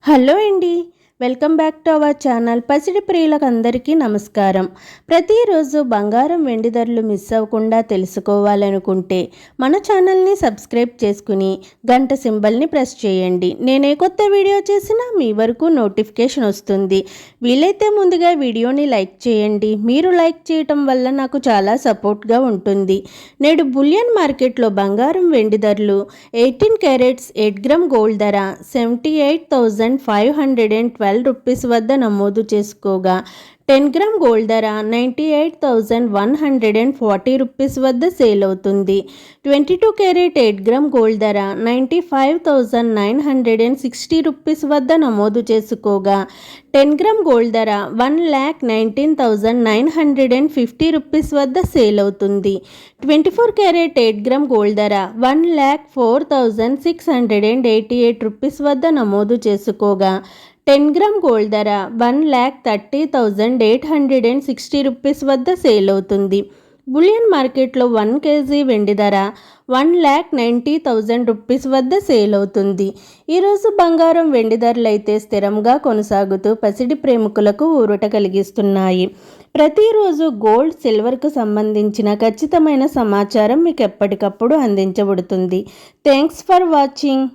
Hello అండి, welcome back to our channel. పసిడి ప్రియులకు అందరికీ నమస్కారం. ప్రతిరోజు బంగారం వెండి ధరలు మిస్ అవ్వకుండా తెలుసుకోవాలనుకుంటే మన ఛానల్ని సబ్స్క్రైబ్ చేసుకుని గంట సింబల్ని ప్రెస్ చేయండి. నేనే కొత్త వీడియో చేసినా మీ వరకు నోటిఫికేషన్ వస్తుంది. వీలైతే ముందుగా వీడియోని లైక్ చేయండి. మీరు లైక్ చేయటం వల్ల నాకు చాలా సపోర్ట్గా ఉంటుంది. నేడు బులియన్ మార్కెట్లో బంగారం వెండి ధరలు 18 క్యారెట్స్ 8 గ్రామ్ గోల్డ్ ధర 78,512 రూపీస్ వద్ద నమోదు చేసుకోగా 10 గ్రామ్ గోల్డ్ ధర 98,140 రూపీస్ వద్ద సేల్ అవుతుంది. 22 క్యారెట్ 8 గ్రామ్ గోల్డ్ ధర 95,960 రూపీస్ వద్ద నమోదు చేసుకోగా 10 గ్రామ్ గోల్డ్ ధర 1,19,950 రూపీస్ వద్ద సేల్ అవుతుంది. 24 క్యారెట్ 8 గ్రామ్ గోల్డ్ ధర 1,04,688 రూపీస్ వద్ద నమోదు చేసుకోగా 10 గ్రామ్ గోల్డ్ ధర 1,30,860 రూపీస్ వద్ద సేల్ అవుతుంది. బులియన్ మార్కెట్లో 1 కేజీ వెండి ధర 1,90,000 రూపీస్ వద్ద సేల్ అవుతుంది. ఈరోజు బంగారం వెండి ధరలు అయితే స్థిరంగా కొనసాగుతూ పసిడి ప్రేమికులకు ఊరట కలిగిస్తున్నాయి. ప్రతిరోజు గోల్డ్ సిల్వర్కు సంబంధించిన ఖచ్చితమైన సమాచారం మీకు ఎప్పటికప్పుడు అందించబడుతుంది. Thanks for watching.